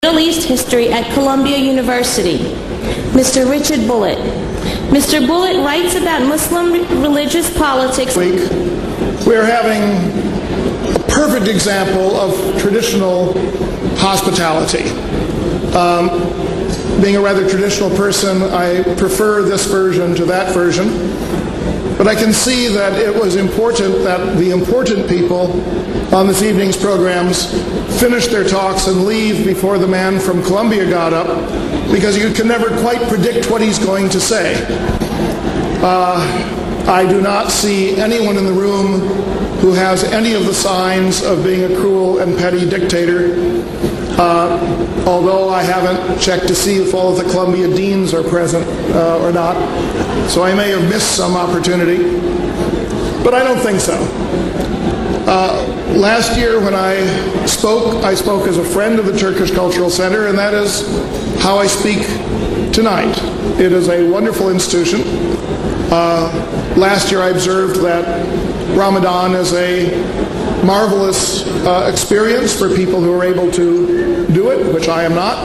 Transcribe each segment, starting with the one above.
Middle East history at Columbia University, Mr. Richard Bullitt. Mr. Bullitt writes about Muslim religious politics. We're having a perfect example of traditional hospitality. Being a rather traditional person, I prefer this version to that version. But I can see that it was important that the important people on this evening's programs finish their talks and leave before the man from Columbia got up, because you can never quite predict what he's going to say. I do not see anyone in the room who has any of the signs of being a cruel and petty dictator, although I haven't checked to see if all of the Columbia deans are present or not, so I may have missed some opportunity, but I don't think so. Last year when I spoke as a friend of the Turkish Cultural Center, and that is how I speak tonight. It is a wonderful institution. Last year I observed that Ramadan is a marvelous experience for people who are able to do it, which I am not.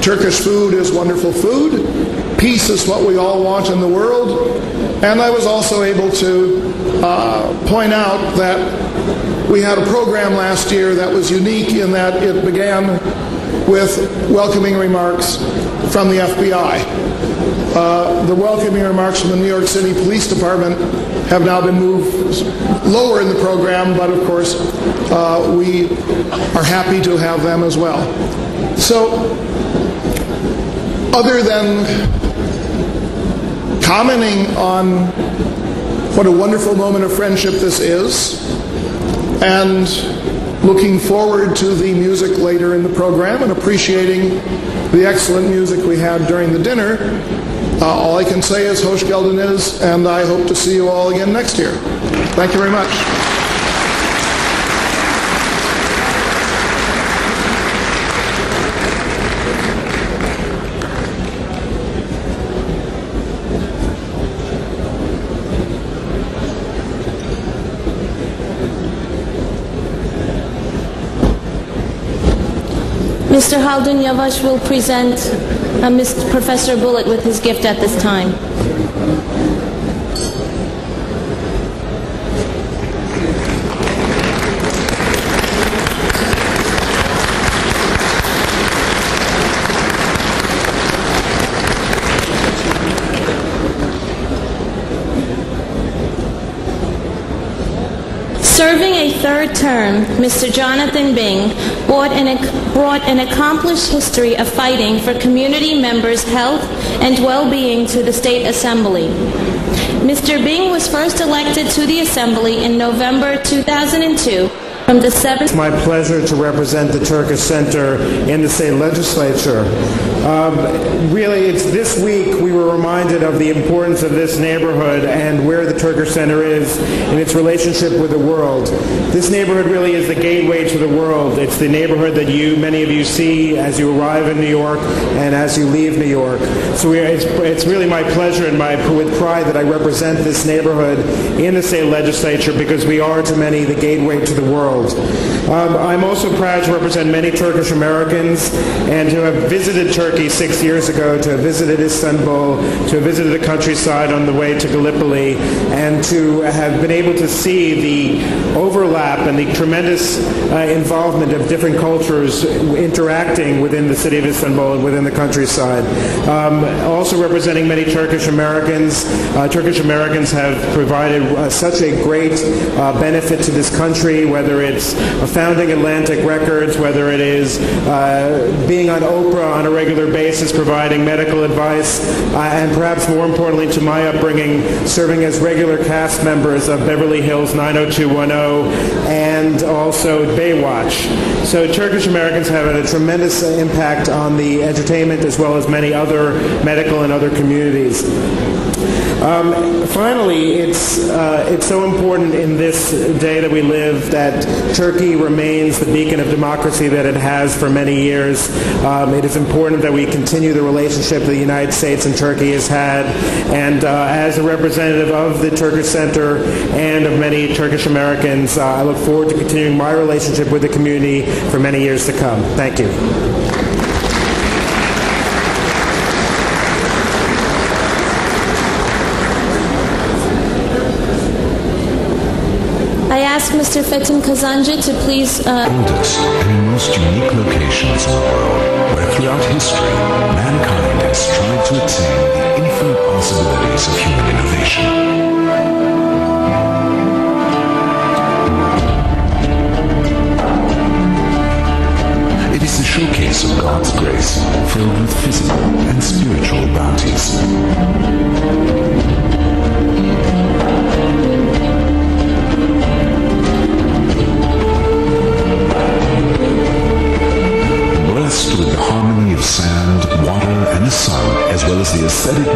Turkish food is wonderful food. Peace is what we all want in the world. And I was also able to point out that we had a program last year that was unique in that it began with welcoming remarks from the FBI. The welcoming remarks from the New York City Police Department have now been moved lower in the program, but of course we are happy to have them as well. So, other than commenting on what a wonderful moment of friendship this is, and looking forward to the music later in the program and appreciating the excellent music we had during the dinner, all I can say is Hoş geldiniz, and I hope to see you all again next year. Thank you very much. Mr. Haldun Yavaş will present Mr. Professor Bullitt with his gift at this time. Serving a third term, Mr. Jonathan Bing brought an accomplished history of fighting for community members' health and well-being to the State Assembly. Mr. Bing was first elected to the Assembly in November 2002 from the 7th. It's my pleasure to represent the Turkish Center in the state legislature. Really, it's this week we were reminded of the importance of this neighborhood and where the Turkish Center is in its relationship with the world. This neighborhood really is the gateway to the world. It's the neighborhood that many of you see as you arrive in New York and as you leave New York. So it's really my pleasure and with pride that I represent this neighborhood in the state legislature, because we are to many the gateway to the world. I'm also proud to represent many Turkish Americans and to have visited Turkey 6 years ago, to have visited Istanbul, to have visited the countryside on the way to Gallipoli, and to have been able to see the overlap and the tremendous involvement of different cultures interacting within the city of Istanbul and within the countryside. Also representing many Turkish Americans. Turkish Americans have provided such a great benefit to this country, whether it's founding Atlantic Records, whether it is being on Oprah on a regular basis, providing medical advice, and perhaps more importantly to my upbringing, serving as regular cast members of Beverly Hills 90210 and also Baywatch. So Turkish Americans have had a tremendous impact on the entertainment as well as many other medical and other communities. Finally, it's so important in this day that we live that Turkey remains the beacon of democracy that it has for many years. It is important that we continue the relationship that the United States and Turkey has had. And as a representative of the Turkish Center and of many Turkish Americans, I look forward to continuing my relationship with the community for many years to come. Thank you. ask Mr. Fetim Kazanja to please... Oldest and most unique locations in the world, where throughout history, mankind has tried to attain the infinite possibilities of human innovation. It is the showcase of God's grace, filled with physical and spiritual bounties. Blessed with the harmony of sand, water, and the sun, as well as the aesthetic